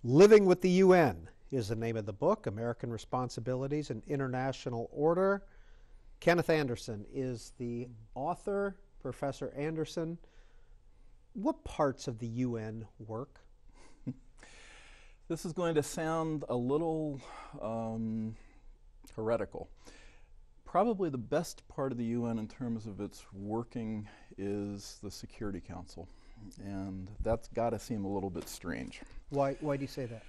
Living with the UN is the name of the book, American Responsibilities and International Order. Kenneth Anderson is the author. Professor Anderson, what parts of the UN work? This is going to sound a little heretical. Probably the best part of the UN in terms of its working is the Security Council. And that's got to seem a little bit strange. Why do you say that?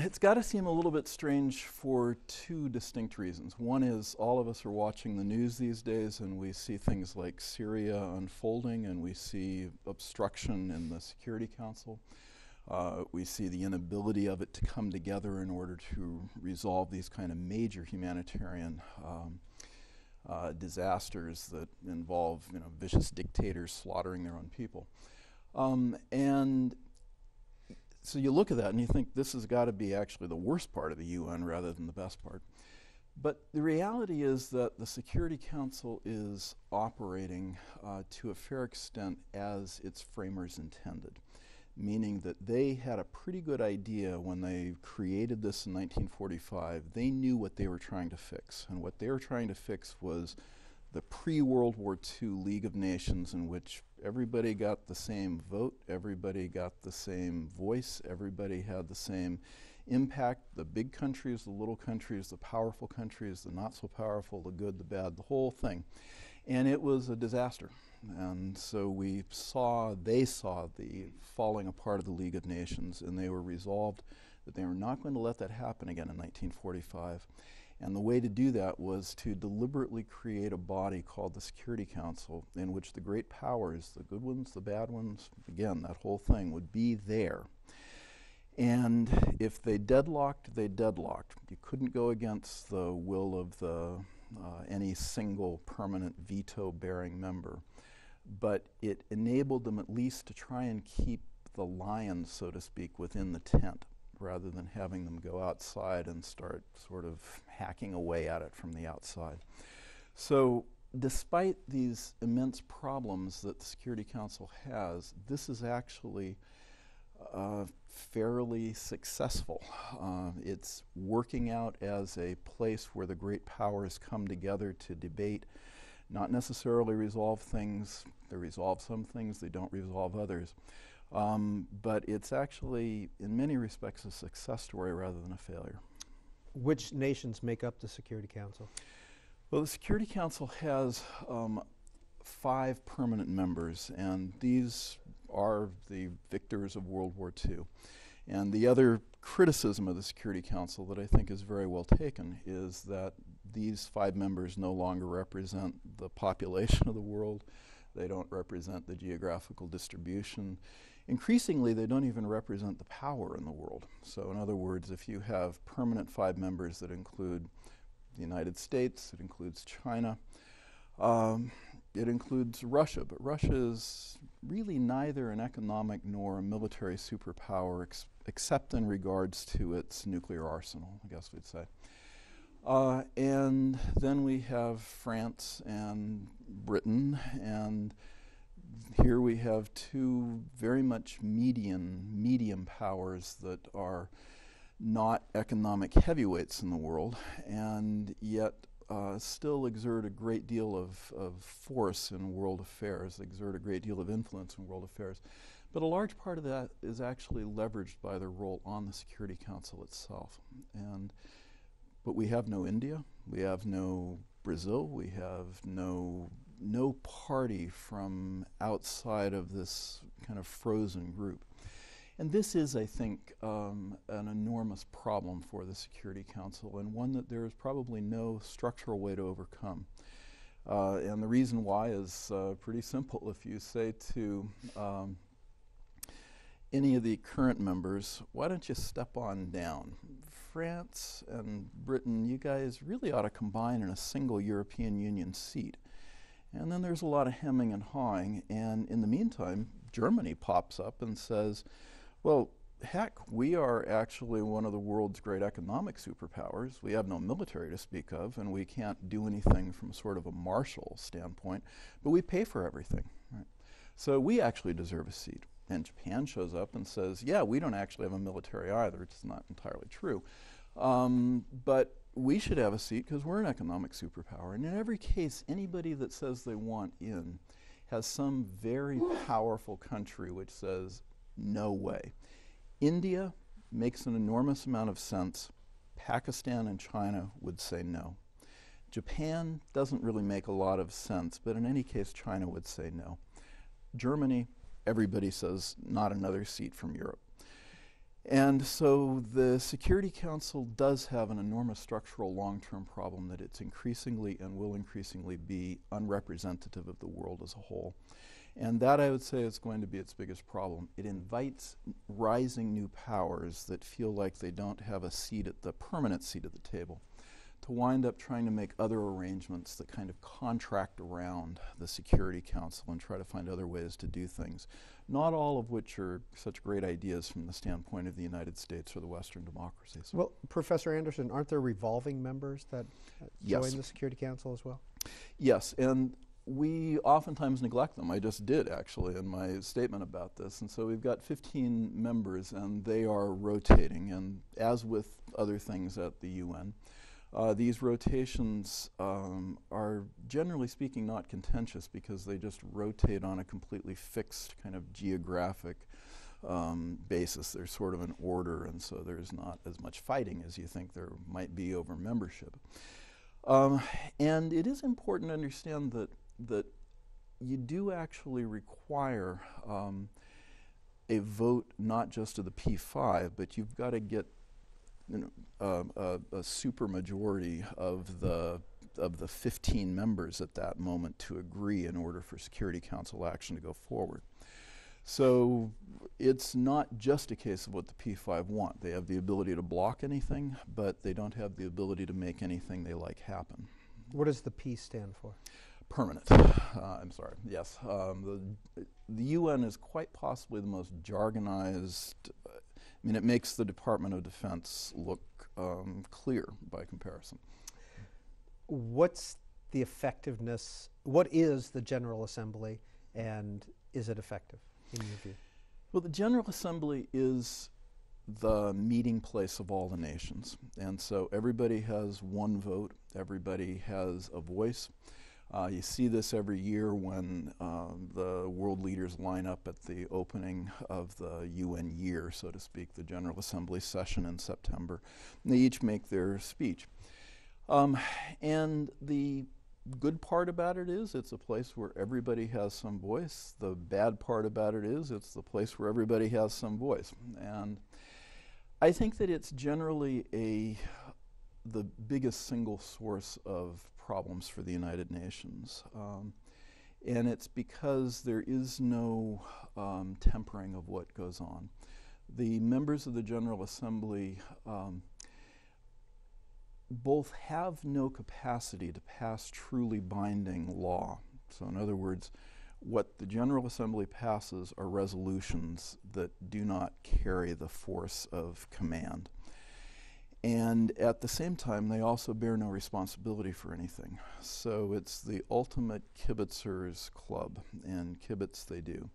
It's got to seem a little bit strange for two distinct reasons. One is all of us are watching the news these days and we see things like Syria unfolding and we see obstruction in the Security Council. We see the inability of it to come together in order to resolve these kind of major humanitarian disasters that involve, vicious dictators slaughtering their own people. And so you look at that and you think this has got to be actually the worst part of the UN rather than the best part. But the reality is that the Security Council is operating to a fair extent as its framers intended, meaning that they had a pretty good idea when they created this in 1945. They knew what they were trying to fix, and what they were trying to fix was the pre-World War II League of Nations, in which everybody got the same vote, everybody got the same voice, everybody had the same impact. The big countries, the little countries, the powerful countries, the not so powerful, the good, the bad, the whole thing. And it was a disaster. And so they saw the falling apart of the League of Nations, and they were resolved that they were not going to let that happen again in 1945. And the way to do that was to deliberately create a body called the Security Council, in which the great powers, the good ones, the bad ones, again, that whole thing would be there. And if they deadlocked, they deadlocked. You couldn't go against the will of any single permanent veto-bearing member. But it enabled them at least to try and keep the lions, so to speak, within the tent, rather than having them go outside and start sort of hacking away at it from the outside. So despite these immense problems that the Security Council has, this is actually fairly successful. It's working out as a place where the great powers come together to debate, not necessarily resolve things. They resolve some things, they don't resolve others. But it's actually, in many respects, a success story rather than a failure. Which nations make up the Security Council? Well, the Security Council has 5 permanent members, and these are the victors of World War II. And the other criticism of the Security Council that I think is very well taken is that these 5 members no longer represent the population of the world. They don't represent the geographical distribution. Increasingly, they don't even represent the power in the world. So in other words, if you have permanent 5 members that include the United States, it includes China, it includes Russia, but Russia is really neither an economic nor a military superpower except in regards to its nuclear arsenal, I guess we'd say. And then we have France and Britain, and here we have 2 very much medium powers that are not economic heavyweights in the world, and yet still exert a great deal of force in world affairs, exert a great deal of influence in world affairs. But a large part of that is actually leveraged by their role on the Security Council itself. But we have no India, we have no Brazil, we have no party from outside of this kind of frozen group. And this is, I think, an enormous problem for the Security Council, and one that there is probably no structural way to overcome. And the reason why is pretty simple. If you say to any of the current members, why don't you step on down? France and Britain, you guys really ought to combine in a single European Union seat. And then there's a lot of hemming and hawing, and in the meantime, Germany pops up and says, well, heck, we are actually one of the world's great economic superpowers. We have no military to speak of, and we can't do anything from sort of a Marshall standpoint, but we pay for everything. Right? So we actually deserve a seat. And Japan shows up and says, yeah, we don't actually have a military either. It's not entirely true. But we should have a seat because we're an economic superpower. And in every case, anybody that says they want in has some very powerful country which says, no way. India makes an enormous amount of sense. Pakistan and China would say no. Japan doesn't really make a lot of sense, but in any case, China would say no. Germany, everybody says not another seat from Europe. And so the Security Council does have an enormous structural long-term problem that it's increasingly and will increasingly be unrepresentative of the world as a whole. And that, I would say, is going to be its biggest problem. It invites rising new powers that feel like they don't have a seat at the permanent seat at the table to wind up trying to make other arrangements that kind of contract around the Security Council and try to find other ways to do things, not all of which are such great ideas from the standpoint of the United States or the Western democracies. Well, Professor Anderson, aren't there revolving members that Yes. join the Security Council as well? Yes, and we oftentimes neglect them. I just did, actually, in my statement about this. And so we've got 15 members, and they are rotating. And as with other things at the UN, these rotations are, generally speaking, not contentious because they just rotate on a completely fixed kind of geographic basis. There's sort of an order, and so there's not as much fighting as you think there might be over membership. And it is important to understand that you do actually require a vote not just of the P5, but you've got to get a super majority of the 15 members at that moment to agree in order for Security Council action to go forward. So it's not just a case of what the P5 want. They have the ability to block anything, but they don't have the ability to make anything they like happen. What does the P stand for? Permanent. I'm sorry. Yes. The UN is quite possibly the most jargonized. I mean, it makes the Department of Defense look clear by comparison. What's the effectiveness? What is the General Assembly, and is it effective in your view? Well, the General Assembly is the meeting place of all the nations. And so everybody has one vote. Everybody has a voice. You see this every year when the world leaders line up at the opening of the UN year, so to speak, the General Assembly session in September. And they each make their speech. And the good part about it is it's a place where everybody has some voice. The bad part about it is it's the place where everybody has some voice. And I think that it's generally the biggest single source of problems for the United Nations. And it's because there is no tempering of what goes on. The members of the General Assembly both have no capacity to pass truly binding law. So in other words, what the General Assembly passes are resolutions that do not carry the force of command. And at the same time, they also bear no responsibility for anything. So it's the ultimate kibitzers club, and kibitz they do.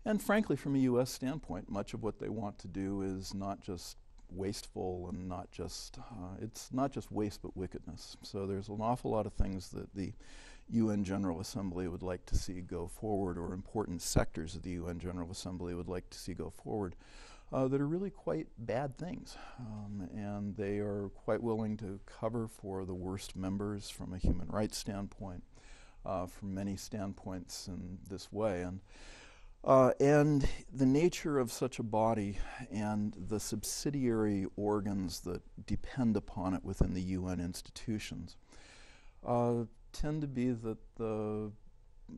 And frankly, from a U.S. standpoint, much of what they want to do is not just wasteful and not just, it's not just waste but wickedness. So there's an awful lot of things that the UN General Assembly would like to see go forward, or important sectors of the UN General Assembly would like to see go forward, that are really quite bad things. And they are quite willing to cover for the worst members from a human rights standpoint, from many standpoints in this way. And the nature of such a body and the subsidiary organs that depend upon it within the UN institutions tend to be that the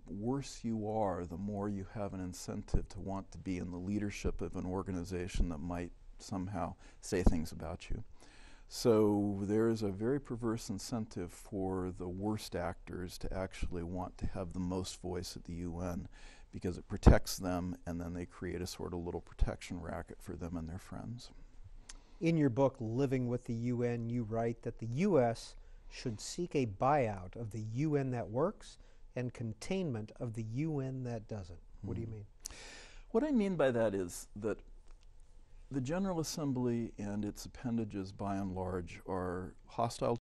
worse you are, the more you have an incentive to want to be in the leadership of an organization that might somehow say things about you. So there is a very perverse incentive for the worst actors to actually want to have the most voice at the UN, because it protects them, and then they create a sort of little protection racket for them and their friends. In your book, Living with the UN, you write that the U.S. should seek a buyout of the UN that works and containment of the UN that doesn't. What do you mean? What I mean by that is that the General Assembly and its appendages, by and large, are hostile